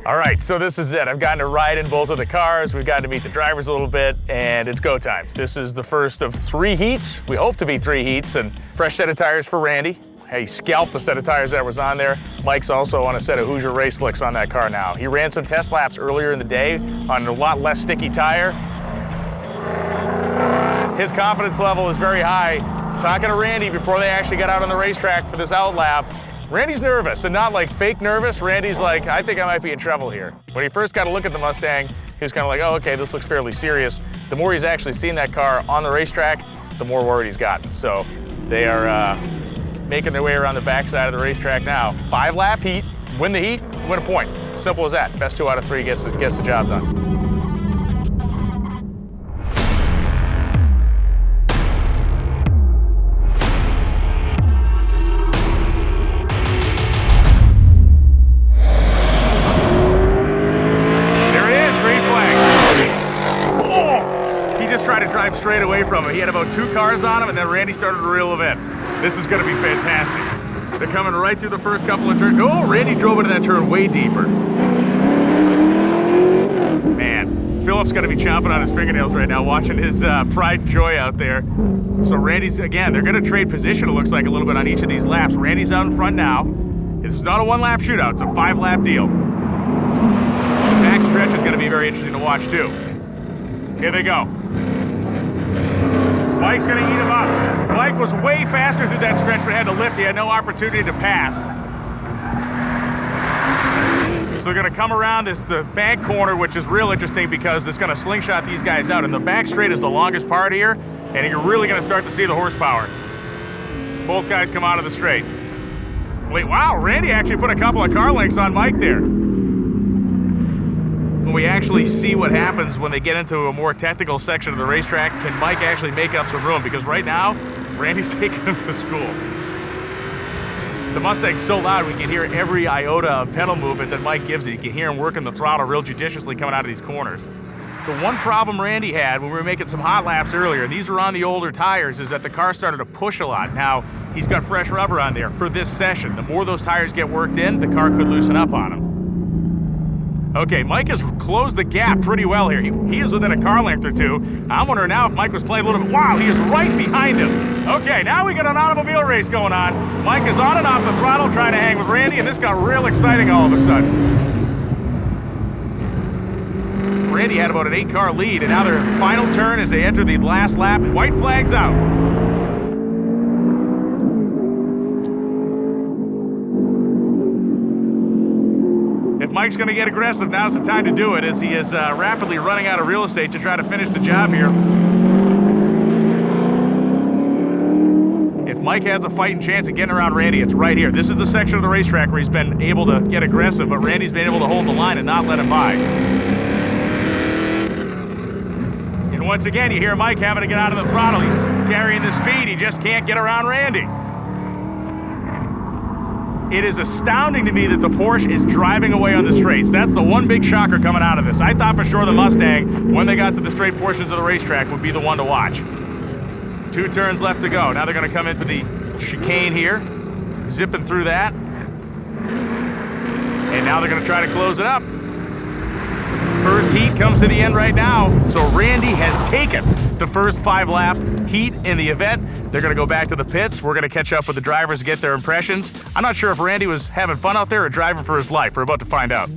All right, so this is it. I've gotten to ride in both of the cars. We've gotten to meet the drivers a little bit, and it's go time. This is the first of 3 heats. We hope to be 3 heats, and fresh set of tires for Randy. He scalped the set of tires that was on there. Mike's also on a set of Hoosier race slicks on that car now. He ran some test laps earlier in the day on a lot less sticky tire. His confidence level is very high. Talking to Randy before they actually got out on the racetrack for this out lap, Randy's nervous, and not like fake nervous. Randy's like, I think I might be in trouble here. When he first got a look at the Mustang, he was kind of like, oh, okay, this looks fairly serious. The more he's actually seen that car on the racetrack, the more worried he's gotten. So they are making their way around the backside of the racetrack now. 5-lap heat, win the heat, win a point. Simple as that. Best 2 out of 3 gets the job done. Tried to drive straight away from him. He had about 2 cars on him, and then Randy started to reel him in. This is going to be fantastic. They're coming right through the first couple of turns. Oh, Randy drove into that turn way deeper. Man, Philip's going to be chomping on his fingernails right now, watching his pride and joy out there. So Randy's, again, they're going to trade position, it looks like, a little bit on each of these laps. Randy's out in front now. This is not a 1-lap shootout. It's a 5-lap deal. The back stretch is going to be very interesting to watch, too. Here they go. Mike's gonna eat him up. Mike was way faster through that stretch, but had to lift. He had no opportunity to pass. So they're gonna come around the bank corner, which is real interesting because it's gonna slingshot these guys out. And the back straight is the longest part here, and you're really gonna start to see the horsepower. Both guys come out of the straight. Wait, wow, Randy actually put a couple of car lengths on Mike there. When we actually see what happens when they get into a more technical section of the racetrack, can Mike actually make up some room? Because right now, Randy's taking him to school. The Mustang's so loud, we can hear every iota of pedal movement that Mike gives it. You can hear him working the throttle real judiciously coming out of these corners. The one problem Randy had when we were making some hot laps earlier, and these are on the older tires, is that the car started to push a lot. Now, he's got fresh rubber on there for this session. The more those tires get worked in, the car could loosen up on him. Okay, Mike has closed the gap pretty well here. He is within a car length or 2. I'm wondering now if Mike was playing a little bit. Wow, he is right behind him. Okay, now we got an automobile race going on. Mike is on and off the throttle trying to hang with Randy, and this got real exciting all of a sudden. Randy had about an 8-car lead, and now their final turn as they enter the last lap. White flag's out. If Mike's going to get aggressive, now's the time to do it, as he is rapidly running out of real estate to try to finish the job here. If Mike has a fighting chance of getting around Randy, it's right here. This is the section of the racetrack where he's been able to get aggressive, but Randy's been able to hold the line and not let him by. And once again, you hear Mike having to get out of the throttle. He's carrying the speed. He just can't get around Randy. It is astounding to me that the Porsche is driving away on the straights. That's the one big shocker coming out of this. I thought for sure the Mustang, when they got to the straight portions of the racetrack, would be the one to watch. 2 turns left to go. Now they're going to come into the chicane here, zipping through that. And now they're going to try to close it up. First heat comes to the end right now. So Randy has taken the first 5-lap heat in the event. They're going to go back to the pits. We're going to catch up with the drivers to get their impressions. I'm not sure if Randy was having fun out there or driving for his life. We're about to find out.